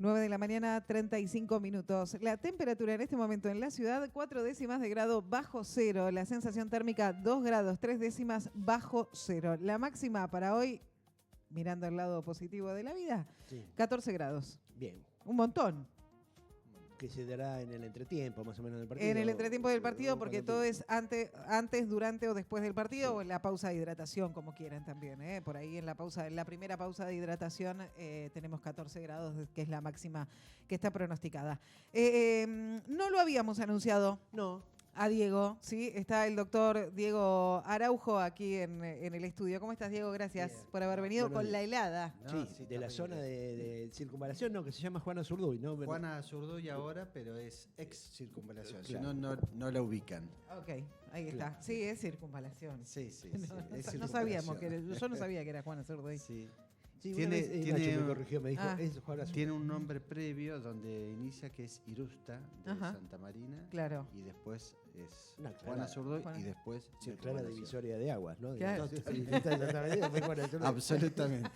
9 de la mañana, 35 minutos. La temperatura en este momento en la ciudad, 4 décimas de grado bajo cero. La sensación térmica, 2 grados, 3 décimas bajo cero. La máxima para hoy, mirando el lado positivo de la vida, Sí. 14 grados. Bien. Un montón. Que se dará en el entretiempo, más o menos, del partido. En el entretiempo del partido, porque Cuando todo empiece. es antes, durante o después del partido, Sí. o en la pausa de hidratación, como quieran también. Por ahí en la primera pausa de hidratación tenemos 14 grados, que es la máxima que está pronosticada. No lo habíamos anunciado No. a Diego, ¿sí? Está el doctor Diego Araujo aquí en el estudio. ¿Cómo estás, Diego? Gracias Bien. por haber venido Buenos con la días. helada. No, Sí, sí, de la terrible. zona de circunvalación, no, que se llama Juana Zurduy, ¿no? Juana Zurduy ahora, pero es ex circunvalación. Si Claro. no la ubican. Ok, ahí está. Sí, es circunvalación. Sí, sí, No, sí. no es sa- no sabíamos que circunvalación. yo no sabía que era Juana Zurduy. Sí. Sí, Tiene- una vez, tiene- Nacho me corrigió, me dijo, Ah. es Juana Zurduy. Tiene un nombre previo donde inicia que es Irusta de Ajá. Santa Marina. Claro. Y después es Una clara- Juana Zurduy Juana- y después Una clara circunvalación. divisoria de aguas, ¿no? Claro. Absolutamente.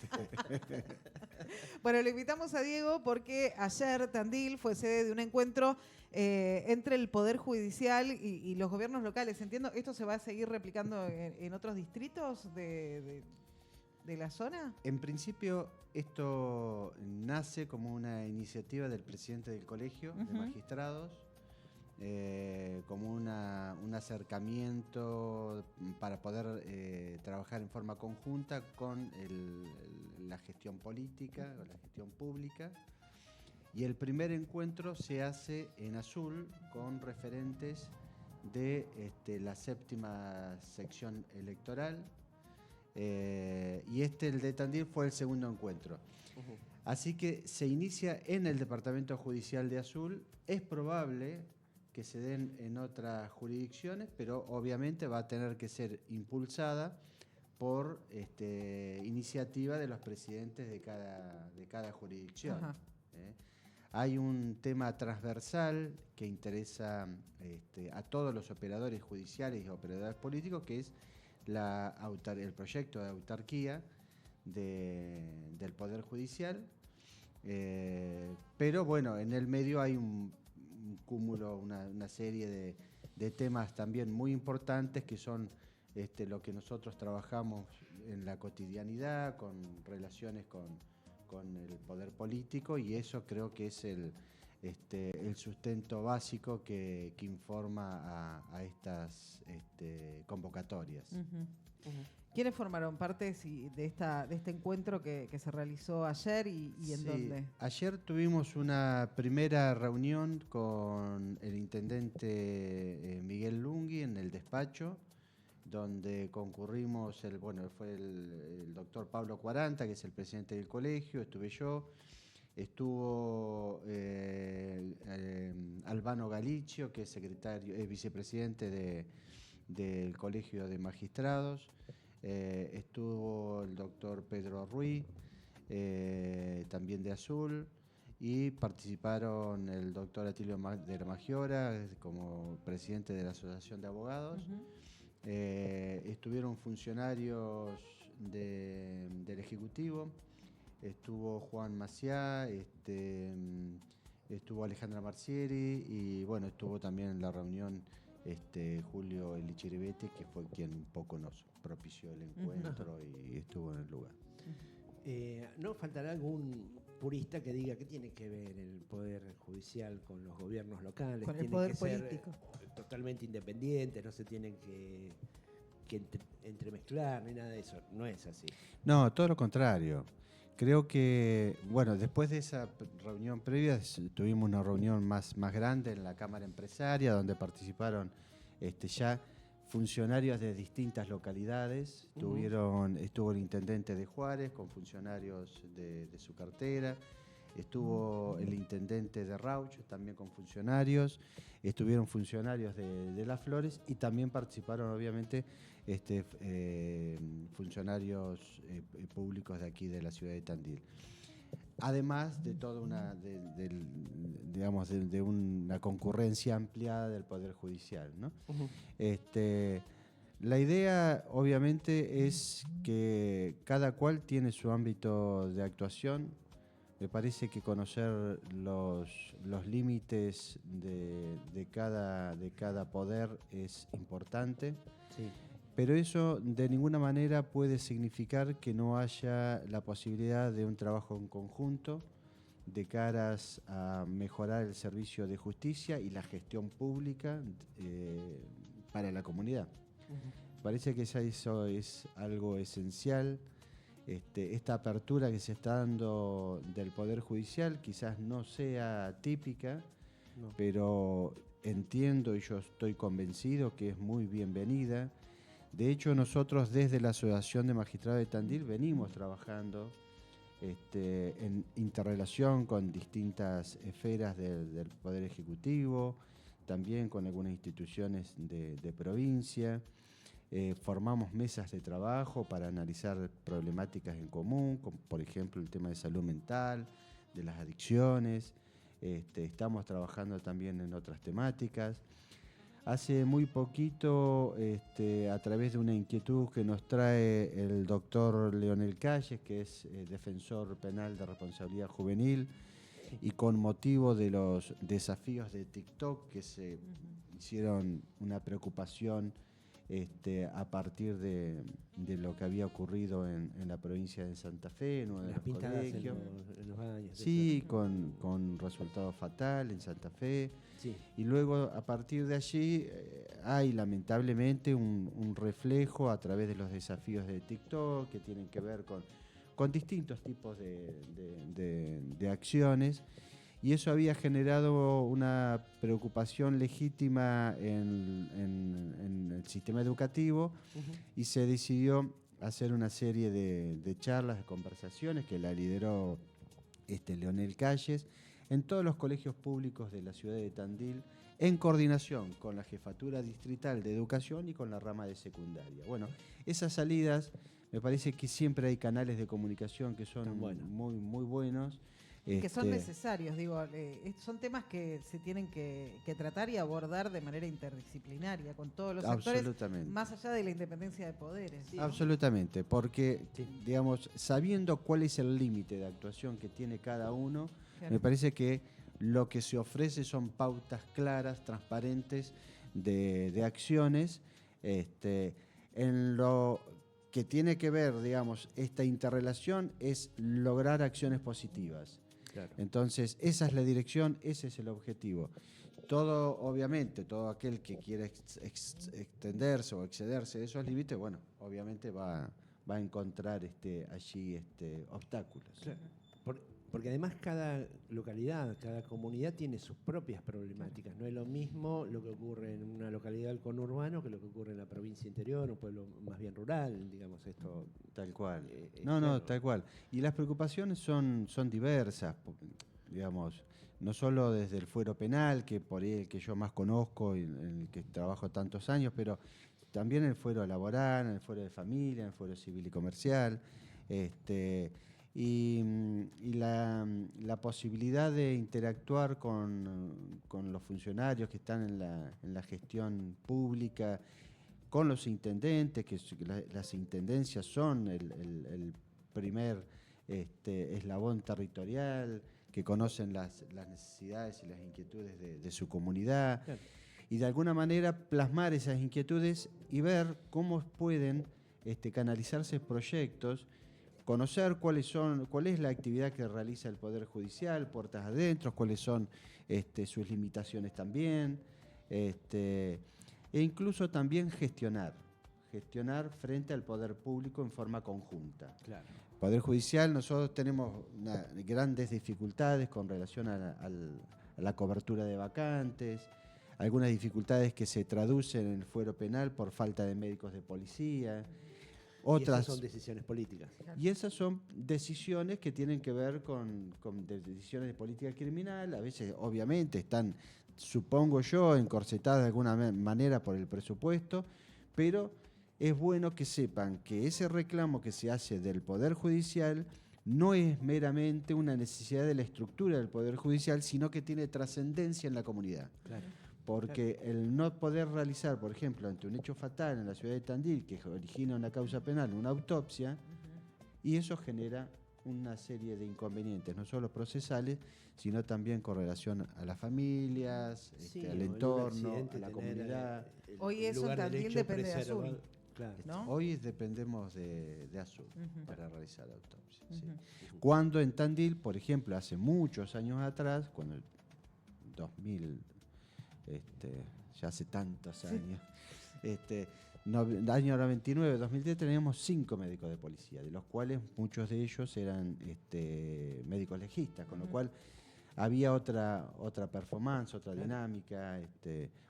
Bueno, lo invitamos a Diego porque ayer Tandil fue sede de un encuentro entre el Poder Judicial y los gobiernos locales. Entiendo, ¿esto se va a seguir replicando en otros distritos de la zona? En principio, esto nace como una iniciativa del presidente del Colegio de Ujú. Magistrados, como un acercamiento para poder trabajar en forma conjunta con la gestión política o la gestión pública. Y el primer encuentro se hace en Azul con referentes de la séptima sección electoral. Y el de Tandil fue el segundo encuentro. Así que se inicia en el Departamento Judicial de Azul. Es probable que se den en otras jurisdicciones, pero obviamente va a tener que ser impulsada por iniciativa de los presidentes de cada jurisdicción. Ajá. Hay un tema transversal que interesa a todos los operadores judiciales y operadores políticos, que es el proyecto de autarquía del Poder Judicial. Pero bueno, en el medio hay un cúmulo, una serie de temas también muy importantes que son lo que nosotros trabajamos en la cotidianidad, con relaciones con el poder político, y eso creo que es el sustento básico que informa a estas convocatorias. ¿Quiénes formaron parte de este encuentro que se realizó ayer y en Sí, dónde? ayer tuvimos una primera reunión con el intendente Miguel Lungui en el despacho, donde concurrimos, fue el doctor Pablo Cuaranta, que es el presidente del colegio, estuve yo, estuvo Albano Galicio, que es vicepresidente del Colegio de Magistrados, estuvo el doctor Pedro Ruiz, también de Azul, y participaron el doctor Atilio de la Magiora como presidente de la Asociación de Abogados. Estuvieron funcionarios del Ejecutivo, estuvo Juan Maciá, estuvo Alejandra Marcieri, y bueno, estuvo también en la reunión Julio Elichiribete, que fue quien un poco nos propició el encuentro y estuvo en el lugar. ¿No faltará algún purista que diga qué tiene que ver el Poder Judicial con los gobiernos locales? Con el Tienen poder que ser político. totalmente independientes, no se tienen que entremezclar ni nada de eso. No es así. No, todo lo contrario. Creo que, bueno, después de esa reunión previa, tuvimos una reunión más grande en la Cámara Empresaria, donde participaron ya funcionarios de distintas localidades. Estuvo el intendente de Juárez con funcionarios de su cartera. Estuvo el intendente de Rauch también con funcionarios. Estuvieron funcionarios de Las Flores, y también participaron, obviamente, funcionarios públicos de aquí de la ciudad de Tandil. Además de toda de una concurrencia ampliada del Poder Judicial, ¿no? La idea, obviamente, es que cada cual tiene su ámbito de actuación. Me parece que conocer los límites de cada poder es importante, Sí. pero eso de ninguna manera puede significar que no haya la posibilidad de un trabajo en conjunto de caras a mejorar el servicio de justicia y la gestión pública para la comunidad. Parece que eso es algo esencial. Esta apertura que se está dando del Poder Judicial quizás no sea típica, No. pero entiendo y yo estoy convencido que es muy bienvenida. De hecho, nosotros desde la Asociación de Magistrados de Tandil venimos trabajando en interrelación con distintas esferas del Poder Ejecutivo, también con algunas instituciones de provincia. Formamos mesas de trabajo para analizar problemáticas en común, como por ejemplo el tema de salud mental, de las adicciones. Estamos trabajando también en otras temáticas. Hace muy poquito, a través de una inquietud que nos trae el doctor Leonel Calles, que es defensor penal de responsabilidad juvenil, y con motivo de los desafíos de TikTok que se hicieron una preocupación a partir de lo que había ocurrido en la provincia de Santa Fe, en uno de Las los pintadas colegios. en los baños. Sí, eso. con resultado fatal en Santa Fe. Sí. Y luego, a partir de allí, hay lamentablemente un reflejo a través de los desafíos de TikTok que tienen que ver con distintos tipos de acciones. Y eso había generado una preocupación legítima en el sistema educativo y se decidió hacer una serie de charlas, de conversaciones que la lideró Leonel Calles en todos los colegios públicos de la ciudad de Tandil, en coordinación con la Jefatura Distrital de Educación y con la rama de secundaria. Bueno, esas salidas, me parece que siempre hay canales de comunicación que son muy, muy buenos. Que son necesarios, digo, son temas que se tienen que tratar y abordar de manera interdisciplinaria con todos los actores, más allá de la independencia de poderes. Sí, absolutamente, porque, digamos, sabiendo cuál es el límite de actuación que tiene cada uno, claro, me parece que lo que se ofrece son pautas claras, transparentes de acciones, en lo que tiene que ver, digamos, esta interrelación es lograr acciones positivas. Claro. Entonces, esa es la dirección, ese es el objetivo. Obviamente, todo aquel que quiera extenderse o excederse de esos límites, bueno, obviamente va a encontrar allí obstáculos. Claro. Porque además cada localidad, cada comunidad tiene sus propias problemáticas. No es lo mismo lo que ocurre en una localidad del conurbano que lo que ocurre en la provincia interior, un pueblo más bien rural, digamos esto. Tal cual. No, tal cual. Y las preocupaciones son diversas, digamos, no solo desde el fuero penal, que por ahí el que yo más conozco y en el que trabajo tantos años, pero también el fuero laboral, el fuero de familia, el fuero civil y comercial, y la posibilidad de interactuar con los funcionarios que están en la gestión pública, con los intendentes, que las intendencias son el primer eslabón territorial, que conocen las necesidades y las inquietudes de su comunidad, claro, y de alguna manera plasmar esas inquietudes y ver cómo pueden canalizarse proyectos, conocer cuál es la actividad que realiza el Poder Judicial, puertas adentro, cuáles son sus limitaciones también, e incluso también gestionar frente al Poder Público en forma conjunta. Claro. Poder Judicial, nosotros tenemos grandes dificultades con relación a la cobertura de vacantes, algunas dificultades que se traducen en el fuero penal por falta de médicos de policía. Otras, y esas son decisiones políticas. Y esas son decisiones que tienen que ver con decisiones de política criminal. A veces, obviamente, están, supongo yo, encorsetadas de alguna manera por el presupuesto, pero es bueno que sepan que ese reclamo que se hace del Poder Judicial no es meramente una necesidad de la estructura del Poder Judicial, sino que tiene trascendencia en la comunidad. Claro. Porque el no poder realizar, por ejemplo, ante un hecho fatal en la ciudad de Tandil, que origina una causa penal, una autopsia, y eso genera una serie de inconvenientes, no solo procesales, sino también con relación a las familias, Sí, al o en un entorno, accidente a la tener, comunidad. Hoy el eso en lugar del Tandil hecho depende de preservado. Azul. Claro. ¿no? Hoy dependemos de Azul Ujú. para realizar autopsia. Sí. Ujú. Cuando en Tandil, por ejemplo, hace muchos años atrás, cuando 2000, ya hace tantos años, año 99, 2010, teníamos 5 médicos de policía, de los cuales muchos de ellos eran médicos legistas, con lo cual había otra performance, otra dinámica.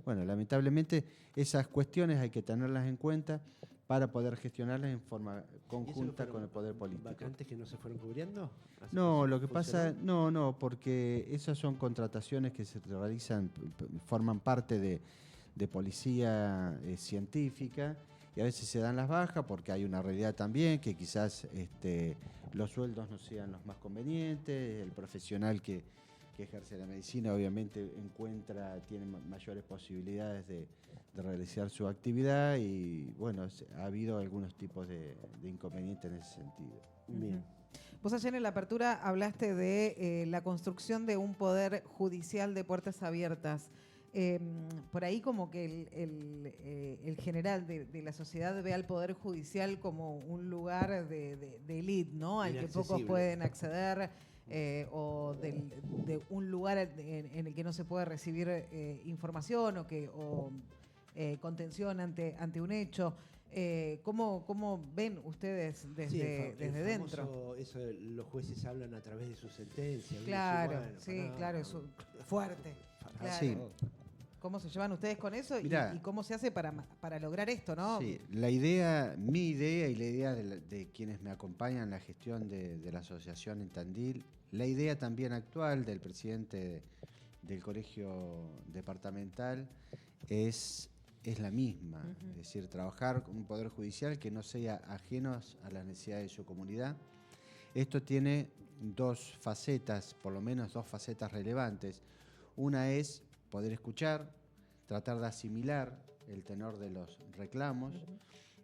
Bueno, lamentablemente esas cuestiones hay que tenerlas en cuenta para poder gestionarlas en forma conjunta con el poder político. ¿Vacantes que no se fueron cubriendo? No, lo que pasa, no, porque esas son contrataciones que se realizan, forman parte de policía científica, y a veces se dan las bajas porque hay una realidad también que quizás los sueldos no sean los más convenientes, el profesional que ejerce la medicina obviamente tiene mayores posibilidades de realizar su actividad, y bueno, ha habido algunos tipos de inconvenientes en ese sentido. Bien. Vos ayer en la apertura hablaste de la construcción de un poder judicial de puertas abiertas. Por ahí como que el general de la sociedad ve al poder judicial como un lugar de élite, ¿no? Al que pocos Inaccesible. pueden acceder, o de un lugar en el que no se puede recibir información o contención ante un hecho. ¿Cómo ven ustedes desde dentro? Eso, los jueces hablan a través de su sentencia. Claro, Bueno, sí, pará, claro, es fuerte. Claro. Sí. ¿Cómo se llevan ustedes con eso Mirá. y cómo se hace para lograr esto, no? Sí, mi idea y la idea de quienes me acompañan en la gestión de la asociación en Tandil, la idea también actual del presidente del colegio departamental es la misma. Ujú. Es decir, trabajar con un poder judicial que no sea ajeno a las necesidades de su comunidad. Esto tiene dos facetas, por lo menos dos facetas relevantes. Una es poder escuchar, tratar de asimilar el tenor de los reclamos,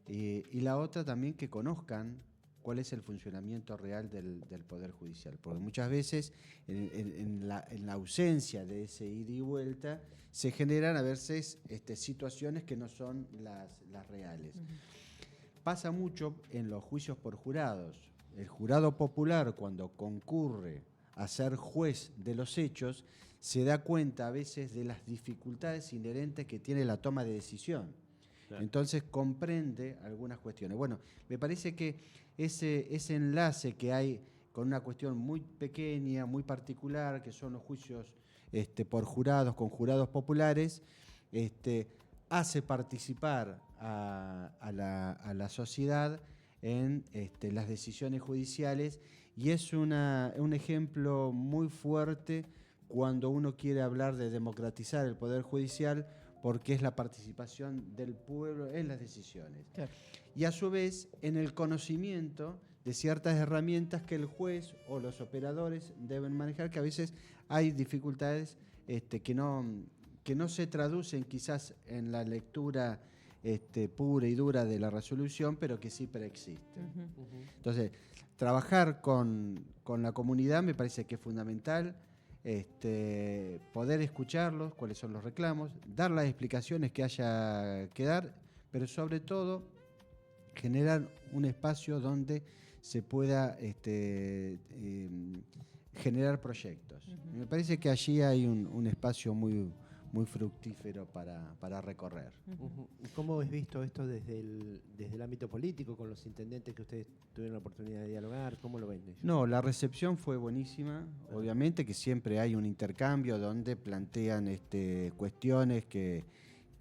y la otra también que conozcan cuál es el funcionamiento real del Poder Judicial. Porque muchas veces en la ausencia de ese ida y vuelta se generan a veces situaciones que no son las reales. Pasa mucho en los juicios por jurados. El jurado popular, cuando concurre a ser juez de los hechos, se da cuenta a veces de las dificultades inherentes que tiene la toma de decisión. Claro. Entonces comprende algunas cuestiones. Bueno, me parece que ese enlace que hay con una cuestión muy pequeña, muy particular, que son los juicios por jurados, con jurados populares, hace participar a la sociedad en las decisiones judiciales, y es un ejemplo muy fuerte cuando uno quiere hablar de democratizar el Poder Judicial, porque es la participación del pueblo en las decisiones. Claro. Y a su vez en el conocimiento de ciertas herramientas que el juez o los operadores deben manejar, que a veces hay dificultades que no se traducen quizás en la lectura pura y dura de la resolución, pero que sí preexisten. Entonces, trabajar con la comunidad me parece que es fundamental. Poder escucharlos, cuáles son los reclamos, dar las explicaciones que haya que dar, pero sobre todo generar un espacio donde se pueda generar proyectos. Me parece que allí hay un espacio muy fructífero para recorrer. ¿Cómo has visto esto desde el ámbito político, con los intendentes que ustedes tuvieron la oportunidad de dialogar? ¿Cómo lo ven ellos? No, la recepción fue buenísima. Obviamente que siempre hay un intercambio donde plantean cuestiones que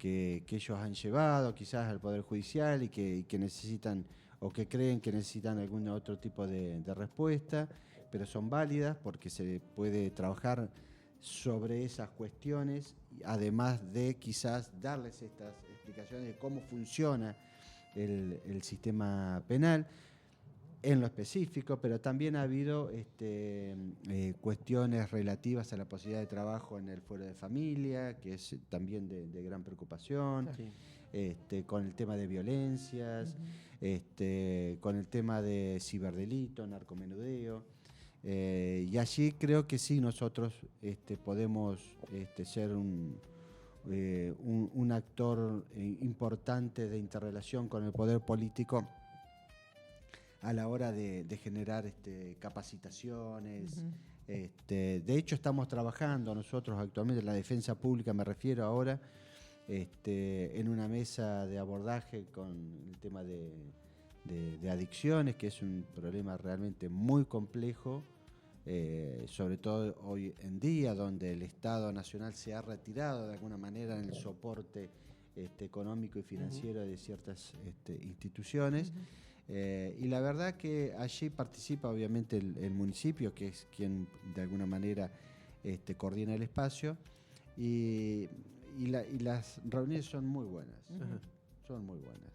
ellos han llevado quizás al Poder Judicial y que necesitan, o que creen que necesitan algún otro tipo de respuesta, pero son válidas porque se puede trabajar sobre esas cuestiones, además de quizás darles estas explicaciones de cómo funciona el sistema penal en lo específico, pero también ha habido cuestiones relativas a la posibilidad de trabajo en el fuero de familia, que es también de gran preocupación. Sí. con el tema de violencias, con el tema de ciberdelito, narcomenudeo. Y allí creo que sí, nosotros podemos ser un actor importante de interrelación con el poder político a la hora de generar capacitaciones. De hecho, estamos trabajando nosotros actualmente en la defensa pública, me refiero ahora, en una mesa de abordaje con el tema de adicciones, que es un problema realmente muy complejo, sobre todo hoy en día, donde el Estado Nacional se ha retirado de alguna manera en el soporte económico y financiero de ciertas instituciones. Y la verdad que allí participa obviamente el municipio, que es quien de alguna manera coordina el espacio, y las reuniones son muy buenas, son muy buenas.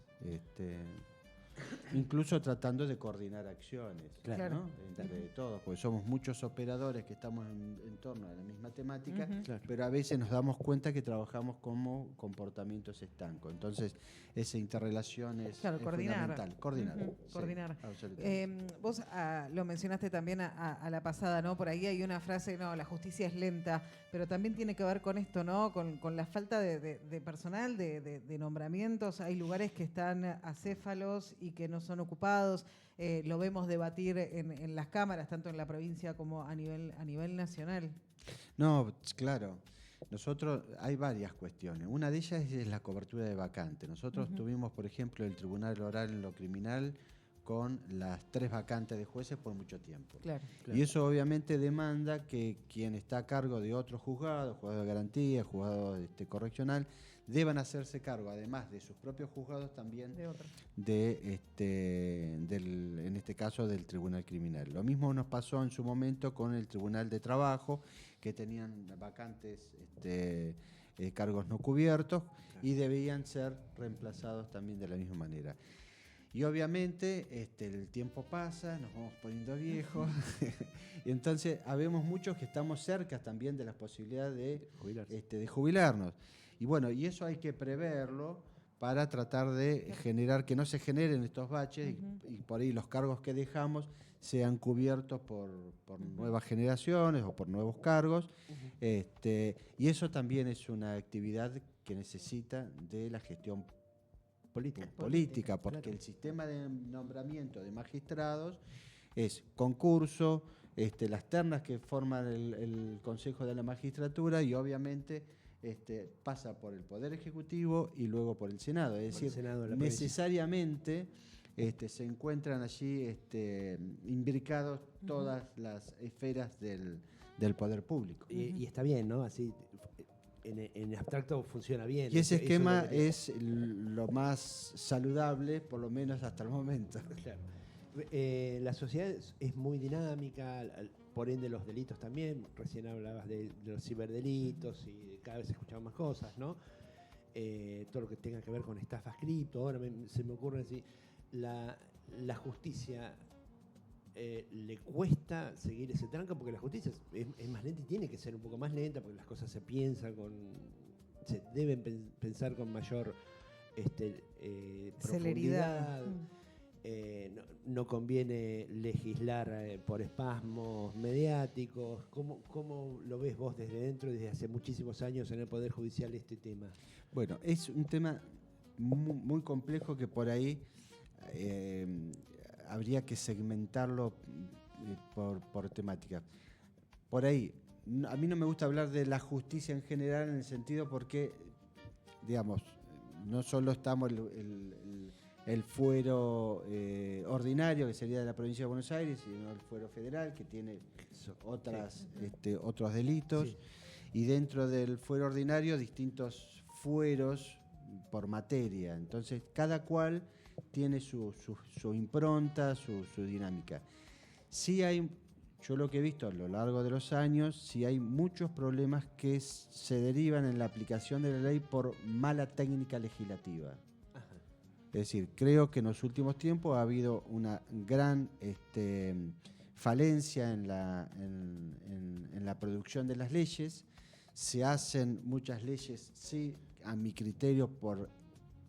Incluso tratando de coordinar acciones, Claro. ¿no? Entre todos, porque somos muchos operadores que estamos en torno a la misma temática, Claro. pero a veces nos damos cuenta que trabajamos como comportamientos estancos. Entonces, esa interrelación es coordinar. fundamental. Coordinar. Sí, Coordinar. absolutamente. Vos lo mencionaste también a la pasada, ¿no? Por ahí hay una frase, no, la justicia es lenta, pero también tiene que ver con esto, ¿no? Con la falta de personal, de nombramientos. Hay lugares que están acéfalos y que no son ocupados. Lo vemos debatir en las cámaras, tanto en la provincia como a nivel nacional. No, claro. Nosotros, hay varias cuestiones. Una de ellas es la cobertura de vacantes. Nosotros tuvimos, por ejemplo, el Tribunal Oral en lo criminal con las 3 vacantes de jueces por mucho tiempo. Claro. Y eso obviamente demanda que quien está a cargo de otros juzgados, juzgado de garantía, juzgado correccional, deban hacerse cargo, además de sus propios juzgados, también De otro. en este caso del Tribunal Criminal. Lo mismo nos pasó en su momento con el Tribunal de Trabajo, que tenían vacantes, cargos no cubiertos, y debían ser reemplazados también de la misma manera. Y obviamente el tiempo pasa, nos vamos poniendo viejos, y entonces habemos muchos que estamos cerca también de la posibilidad de jubilarnos. Y bueno, y eso hay que preverlo para tratar de generar, que no se generen estos baches y por ahí los cargos que dejamos sean cubiertos por nuevas generaciones o por nuevos cargos. Y eso también es una actividad que necesita de la gestión política, porque el sistema de nombramiento de magistrados es concurso, las ternas que forman el Consejo de la Magistratura, y obviamente pasa por el Poder Ejecutivo y luego por el Senado. Es decir, necesariamente se encuentran allí imbricados todas las esferas del poder público. Y está bien, ¿no? Así, en abstracto funciona bien. Y ese esquema es lo más saludable, por lo menos hasta el momento. Claro. La sociedad es muy dinámica, por ende los delitos también. Recién hablabas de los ciberdelitos y cada vez se escuchan más cosas, ¿no? Todo lo que tenga que ver con estafas cripto. Ahora se me ocurre así, la justicia le cuesta seguir ese tranco, porque la justicia es más lenta y tiene que ser un poco más lenta, porque las cosas se piensan se deben pensar con mayor celeridad. No conviene legislar por espasmos mediáticos. ¿Cómo lo ves vos desde dentro, desde hace muchísimos años en el Poder Judicial, este tema? Bueno, es un tema muy complejo que por ahí habría que segmentarlo por temática. Por ahí, a mí no me gusta hablar de la justicia en general, en el sentido porque, digamos, no solo estamos el fuero ordinario, que sería de la provincia de Buenos Aires, sino el fuero federal, que tiene otros delitos, y dentro del fuero ordinario distintos fueros por materia. Entonces, cada cual tiene su impronta, su dinámica. Sí hay, yo lo que he visto a lo largo de los años, sí hay muchos problemas que se derivan en la aplicación de la ley por mala técnica legislativa. Es decir, creo que en los últimos tiempos ha habido una gran falencia en la producción de las leyes. Se hacen muchas leyes, sí, a mi criterio, por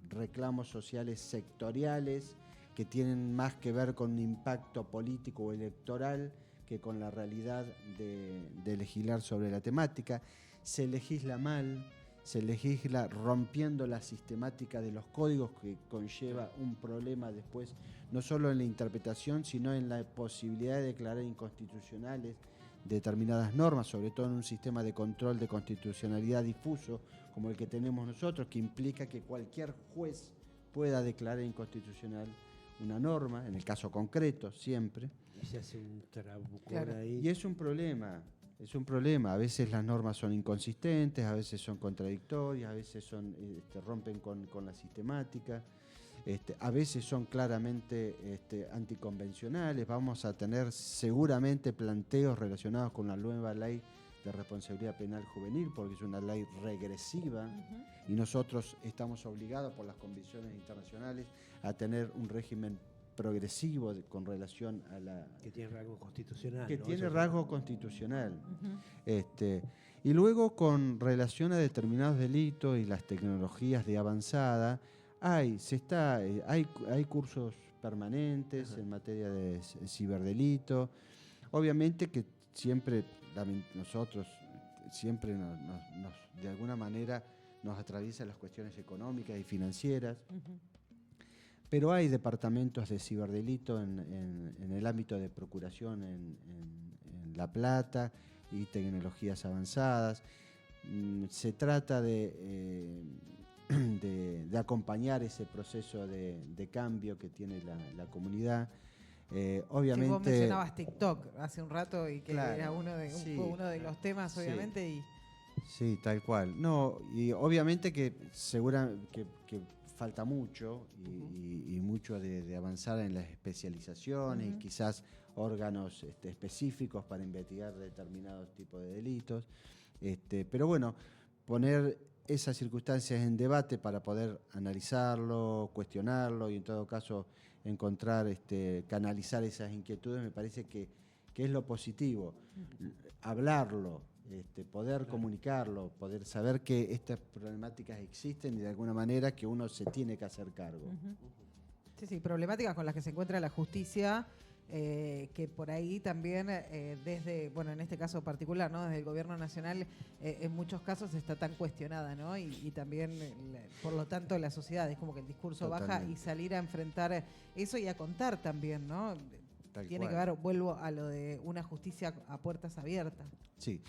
reclamos sociales sectoriales que tienen más que ver con un impacto político o electoral que con la realidad de legislar sobre la temática. Se legisla mal, se legisla rompiendo la sistemática de los códigos, que conlleva un problema después, no solo en la interpretación, sino en la posibilidad de declarar inconstitucionales determinadas normas, sobre todo en un sistema de control de constitucionalidad difuso como el que tenemos nosotros, que implica que cualquier juez pueda declarar inconstitucional una norma, en el caso concreto, siempre. Y se hace un trabucón Claro. ahí. Y es un problema. A veces las normas son inconsistentes, a veces son contradictorias, a veces rompen con la sistemática, a veces son claramente anticonvencionales. Vamos a tener seguramente planteos relacionados con la nueva ley de responsabilidad penal juvenil, porque es una ley regresiva y nosotros estamos obligados por las convenciones internacionales a tener un régimen progresivo con relación a la... Que tiene rasgo constitucional. Que ¿no? tiene Eso rasgo constitucional. Y luego con relación a determinados delitos y las tecnologías de avanzada, hay cursos permanentes en materia de ciberdelito. Obviamente que siempre nosotros siempre de alguna manera nos atraviesan las cuestiones económicas y financieras. Pero hay departamentos de ciberdelito en el ámbito de procuración en La Plata y tecnologías avanzadas. Se trata de acompañar ese proceso de cambio que tiene la comunidad. Obviamente, sí, vos mencionabas TikTok hace un rato y que claro, era uno de los temas, obviamente. Sí, sí, tal cual. No, y obviamente que que falta mucho y mucho de avanzar en las especializaciones y quizás órganos específicos para investigar determinados tipos de delitos. Pero bueno, poner esas circunstancias en debate para poder analizarlo, cuestionarlo y en todo caso encontrar, canalizar esas inquietudes, me parece que es lo positivo. Hablarlo, poder comunicarlo, poder saber que estas problemáticas existen y de alguna manera que uno se tiene que hacer cargo. Sí, problemáticas con las que se encuentra la justicia, que por ahí también desde, bueno, en este caso particular, ¿no? Desde el gobierno nacional, en muchos casos está tan cuestionada, ¿no? Y también, por lo tanto, la sociedad, es como que el discurso baja y salir a enfrentar eso y a contar también, ¿no? Tiene que ver, vuelvo a lo de una justicia a puertas abiertas. Sí,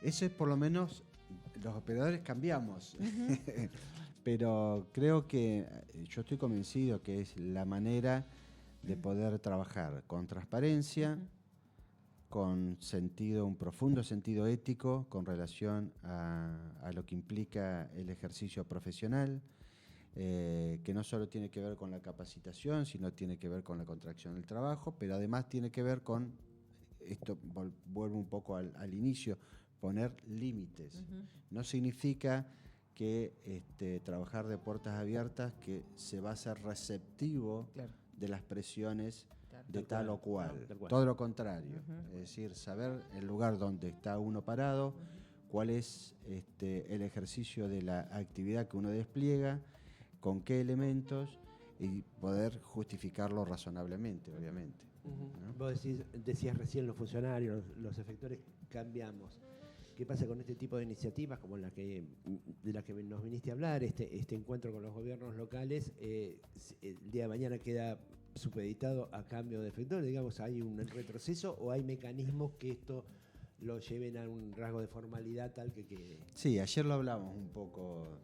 eso es por lo menos, los operadores cambiamos, pero creo que yo estoy convencido que es la manera de poder trabajar con transparencia, con un profundo sentido ético con relación a lo que implica el ejercicio profesional, que no solo tiene que ver con la capacitación, sino tiene que ver con la contracción del trabajo, pero además tiene que ver con, esto vuelvo un poco al inicio, poner límites. No significa que trabajar de puertas abiertas que se va a ser receptivo de las presiones de tal o cual. Todo lo contrario. Es decir, saber el lugar donde está uno parado, cuál es el ejercicio de la actividad que uno despliega, con qué elementos y poder justificarlo razonablemente, obviamente. ¿No? Vos decías recién los funcionarios, los efectores, cambiamos. ¿Qué pasa con este tipo de iniciativas como de la que nos viniste a hablar, este encuentro con los gobiernos locales? El día de mañana queda supeditado a cambio de efectores, digamos, ¿hay un retroceso o hay mecanismos que esto lo lleven a un rasgo de formalidad tal que... Sí, ayer lo hablamos un poco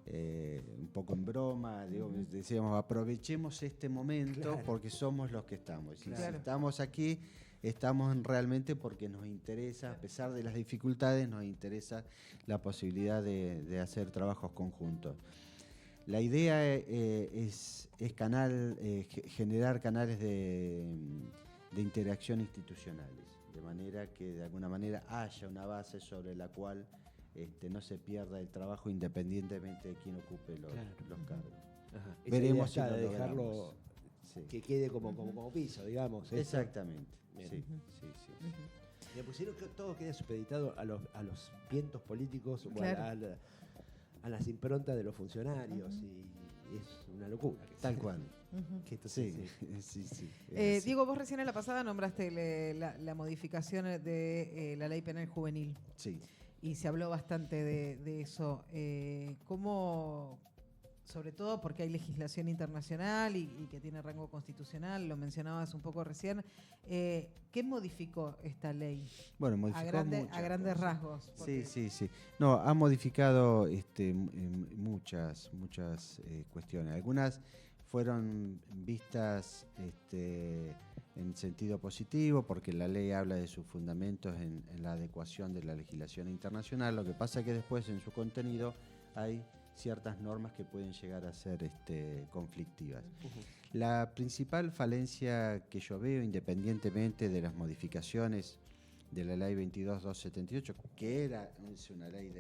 en broma, decíamos, aprovechemos este momento porque somos los que estamos. Y si estamos aquí, estamos realmente porque nos interesa, a pesar de las dificultades, nos interesa la posibilidad de hacer trabajos conjuntos. La idea es generar canales de interacción institucionales, de manera que de alguna manera haya una base sobre la cual no se pierda el trabajo independientemente de quién ocupe los cargos. Ajá. Veremos si de lo dejarlo logramos. que quede como piso, digamos. Exactamente. Sí. Me pusieron que todo queda supeditado a los vientos políticos, o a las improntas de los funcionarios y es una locura. Tal cual. Que entonces, Sí. Diego, vos recién en la pasada nombraste la modificación de la ley penal juvenil. Sí. Y se habló bastante de eso. ¿Cómo, sobre todo porque hay legislación internacional y que tiene rango constitucional, lo mencionabas un poco recién, ¿qué modificó esta ley? Bueno, modificó a grandes rasgos. Sí. No, ha modificado muchas cuestiones. Algunas fueron vistas en sentido positivo porque la ley habla de sus fundamentos en la adecuación de la legislación internacional. Lo que pasa es que después en su contenido hay ciertas normas que pueden llegar a ser conflictivas. La principal falencia que yo veo, independientemente de las modificaciones de la ley 22.278, que es una ley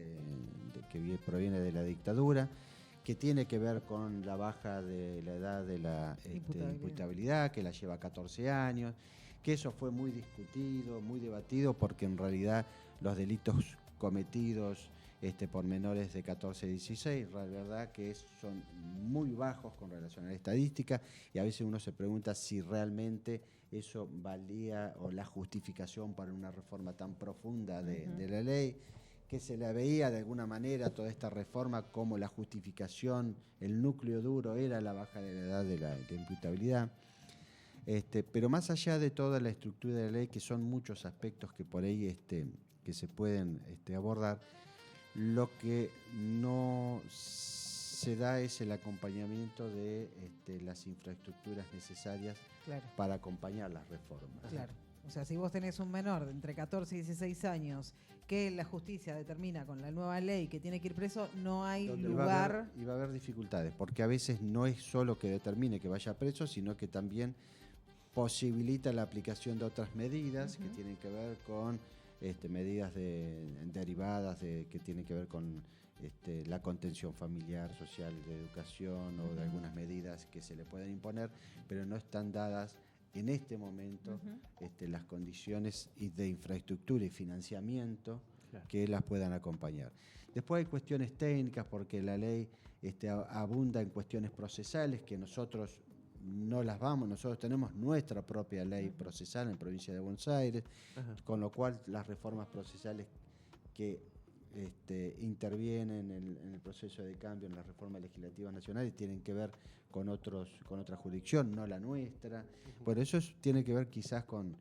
que proviene de la dictadura, que tiene que ver con la baja de la edad de la imputabilidad, que la lleva a 14 años, que eso fue muy discutido, muy debatido, porque en realidad los delitos cometidos por menores de 14 a 16, la verdad que son muy bajos con relación a la estadística, y a veces uno se pregunta si realmente eso valía o la justificación para una reforma tan profunda de la ley, que se la veía de alguna manera toda esta reforma como la justificación, el núcleo duro era la baja de la edad de la imputabilidad. Pero más allá de toda la estructura de la ley, que son muchos aspectos que por ahí que se pueden abordar, lo que no se da es el acompañamiento de las infraestructuras necesarias para acompañar las reformas. Claro. O sea, si vos tenés un menor de entre 14 y 16 años que la justicia determina con la nueva ley que tiene que ir preso, no hay lugar. Y va a haber dificultades, porque a veces no es solo que determine que vaya preso, sino que también posibilita la aplicación de otras medidas que tienen que ver con medidas derivadas que tienen que ver con la contención familiar, social, de educación o de algunas medidas que se le pueden imponer, pero no están dadas en este momento las condiciones de infraestructura y financiamiento que las puedan acompañar. Después hay cuestiones técnicas, porque la ley abunda en cuestiones procesales que nosotros no las nosotros tenemos nuestra propia ley procesal en la provincia de Buenos Aires, con lo cual las reformas procesales que intervienen en el proceso de cambio en las reformas legislativas nacionales tienen que ver con otra jurisdicción, no la nuestra. Bueno, eso tiene que ver quizás con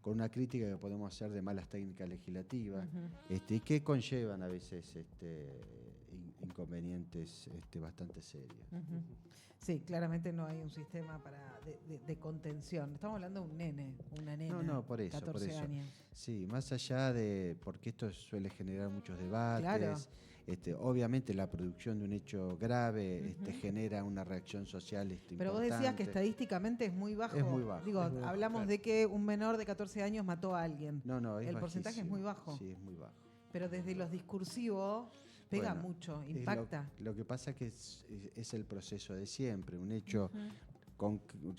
una crítica que podemos hacer de malas técnicas legislativas y que conllevan a veces inconvenientes bastante serios. Sí, claramente no hay un sistema de contención. Estamos hablando de una nena. No, por eso. 14 años. Sí, más allá porque esto suele generar muchos debates. Claro. Obviamente la producción de un hecho grave genera una reacción social Pero importante. vos decías que estadísticamente es muy bajo. Es muy bajo. Digo, Es muy bajo, hablamos de que un menor de 14 años mató a alguien. No, es el porcentaje es muy bajo. Sí, es muy bajo. Pero desde los discursivos pega mucho, impacta. Lo que pasa es que es el proceso de siempre, un hecho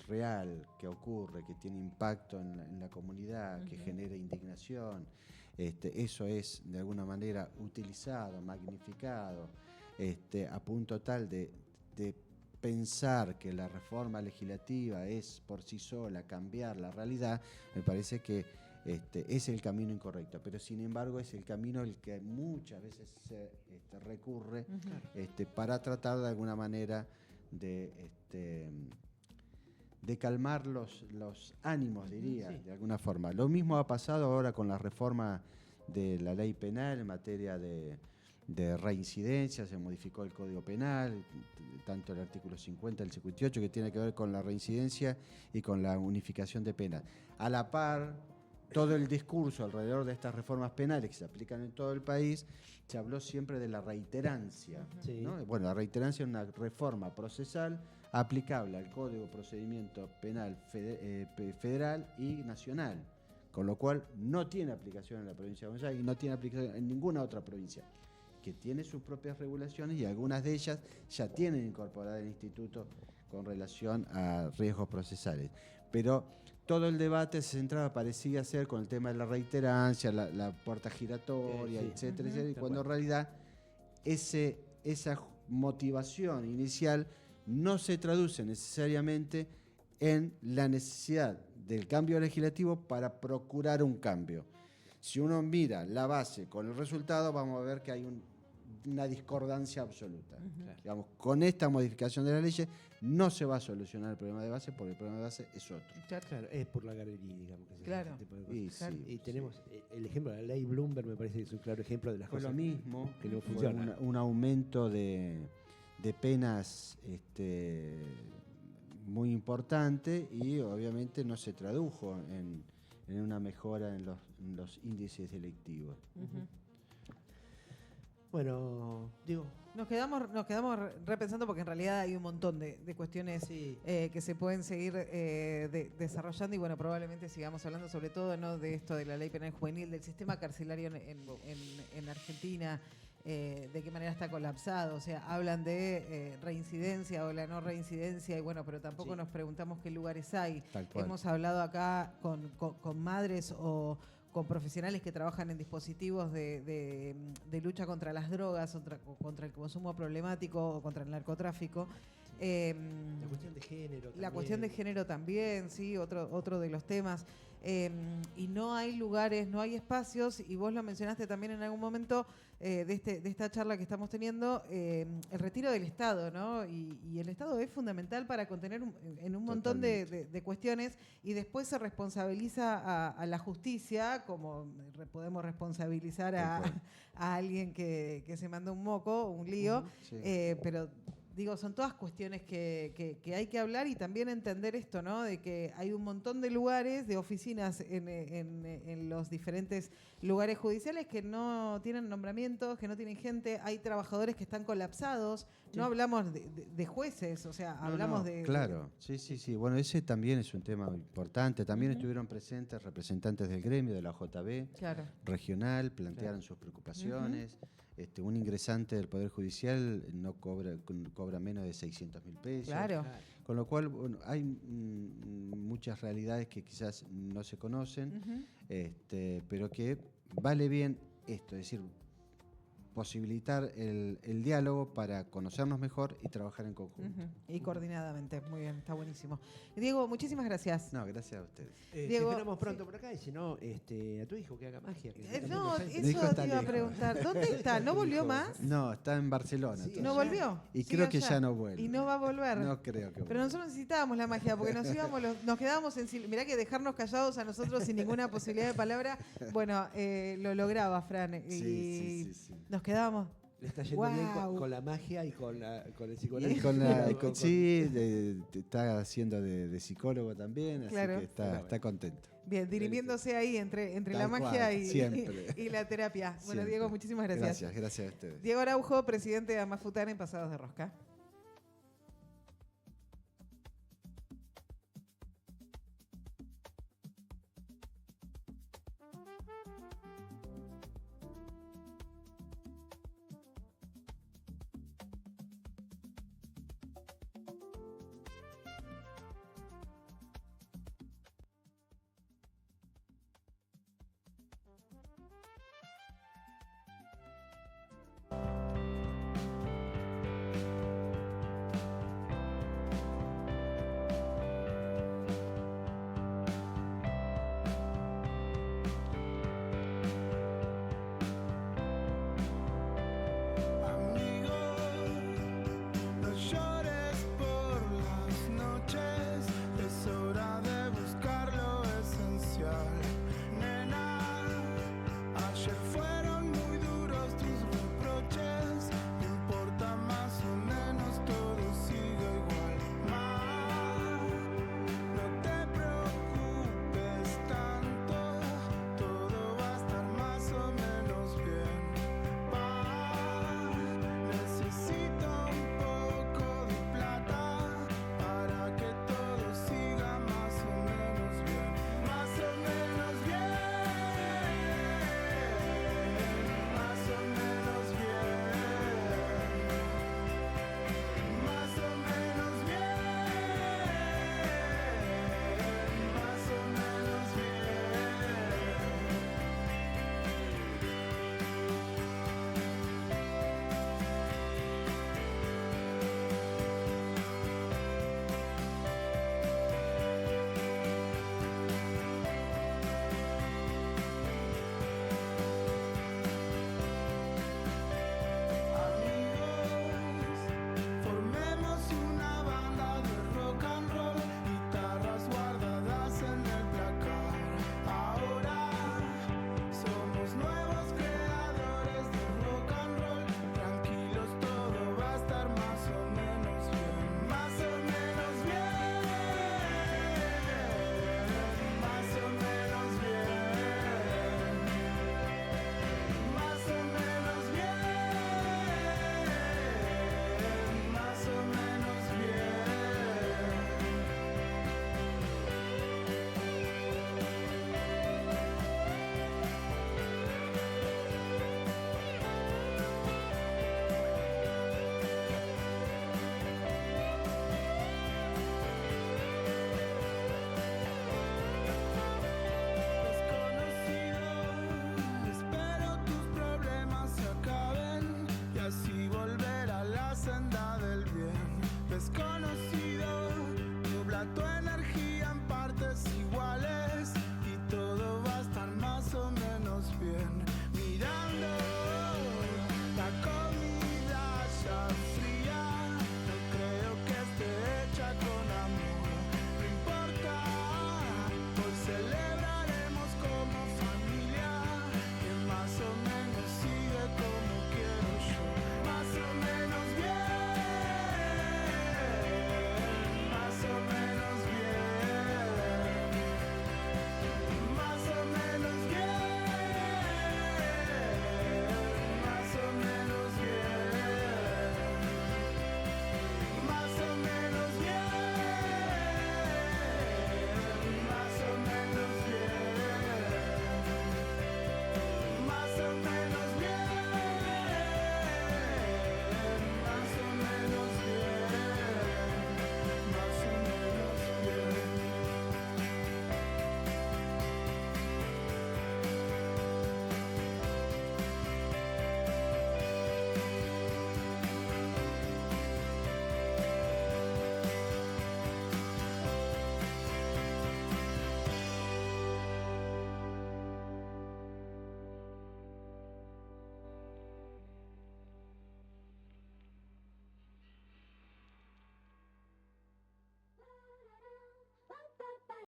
real que ocurre, que tiene impacto en la comunidad, que genera indignación. Eso es de alguna manera utilizado, magnificado, a punto tal de pensar que la reforma legislativa es por sí sola cambiar la realidad. Me parece que es el camino incorrecto, pero sin embargo es el camino al que muchas veces se recurre para tratar de alguna manera de calmar los ánimos, diría, de alguna forma. Lo mismo ha pasado ahora con la reforma de la ley penal en materia de reincidencia. Se modificó el Código Penal, tanto el artículo 50 y el 58, que tiene que ver con la reincidencia y con la unificación de penas. A la par, todo el discurso alrededor de estas reformas penales que se aplican en todo el país, se habló siempre de la reiterancia, ¿no? Bueno, la reiterancia es una reforma procesal aplicable al Código de Procedimiento Penal federal y nacional, con lo cual no tiene aplicación en la provincia de Buenos Aires y no tiene aplicación en ninguna otra provincia, que tiene sus propias regulaciones, y algunas de ellas ya tienen incorporado el instituto con relación a riesgos procesales. Pero todo el debate se centraba, parecía ser, con el tema de la reiterancia, la puerta giratoria, etcétera, etcétera, y cuando en realidad ese esa motivación inicial no se traduce necesariamente en la necesidad del cambio legislativo para procurar un cambio. Si uno mira la base con el resultado, vamos a ver que hay una discordancia absoluta. Digamos, con esta modificación de la ley no se va a solucionar el problema de base, porque el problema de base es otro. Claro, es por la galería, digamos. Que Claro. ese tipo de cosas. Y, Claro. sí, Y tenemos el ejemplo de la ley Bloomberg, me parece que es un claro ejemplo de las fue cosas lo mismo, que no fue funcionan. un aumento de penas muy importante, y obviamente no se tradujo en una mejora en los índices delictivos. Ujú. Bueno, digo, Nos quedamos repensando, porque en realidad hay un montón de cuestiones que se pueden seguir desarrollando, y bueno, probablemente sigamos hablando sobre todo, ¿no?, de esto de la ley penal juvenil, del sistema carcelario en Argentina, de qué manera está colapsado. O sea, hablan de reincidencia o la no reincidencia, y bueno, pero tampoco Sí. nos preguntamos qué lugares hay. Tal cual. Hemos hablado acá con madres o con profesionales que trabajan en dispositivos de lucha contra las drogas, contra el consumo problemático o contra el narcotráfico. la cuestión de género. La también. cuestión de género también, sí, otro de los temas. Y no hay lugares, no hay espacios, y vos lo mencionaste también en algún momento de esta charla que estamos teniendo, el retiro del Estado, ¿no? Y el Estado es fundamental para contener en un montón de cuestiones, y después se responsabiliza a la justicia, como podemos responsabilizar Tal cual. a alguien que se manda un moco, un lío, Sí. pero digo, son todas cuestiones que hay que hablar, y también entender esto, ¿no? De que hay un montón de lugares, de oficinas en los diferentes lugares judiciales que no tienen nombramientos, que no tienen gente. Hay trabajadores que están colapsados. Sí. No hablamos de jueces, o sea, No, hablamos no, de... Claro, sí. Bueno, ese también es un tema importante. También Ujú. estuvieron presentes representantes del gremio, de la JB Claro. regional, plantearon sus preocupaciones. Un ingresante del Poder Judicial no cobra menos de 600.000 pesos. Claro. Con lo cual, bueno, hay muchas realidades que quizás no se conocen, Ujú. pero que vale bien esto, es decir, posibilitar el diálogo para conocernos mejor y trabajar en conjunto. Ujú. Y coordinadamente. Muy bien, está buenísimo. Diego, muchísimas gracias. No, gracias a ustedes. Diego, te esperamos pronto sí. por acá, y si no, a tu hijo que haga magia. Que está en No, Buenos Aires. Mi hijo eso está te iba a lejos. preguntar. ¿Dónde está? ¿No volvió más? No, está en Barcelona. Sí, todavía. ¿No volvió? Y Sigue creo que allá. ya no vuelve. Y no va a volver. No creo que Pero vuelva. nosotros necesitábamos la magia, porque nos quedábamos en silencio. Mirá que dejarnos callados a nosotros sin ninguna posibilidad de palabra, bueno, lo lograba Fran. Y Sí. nos quedábamos. Le está yendo bien Guau. con la magia y con el Y psicoanálisis. está haciendo de psicólogo también, así Claro. que está contento. Bien, dirimiéndose ahí entre la Tal magia cual, siempre. y la terapia. Bueno, Siempre. Diego, muchísimas gracias. Gracias a ustedes. Diego Araujo, presidente de Amafután en Pasados de Rosca. tatuaje.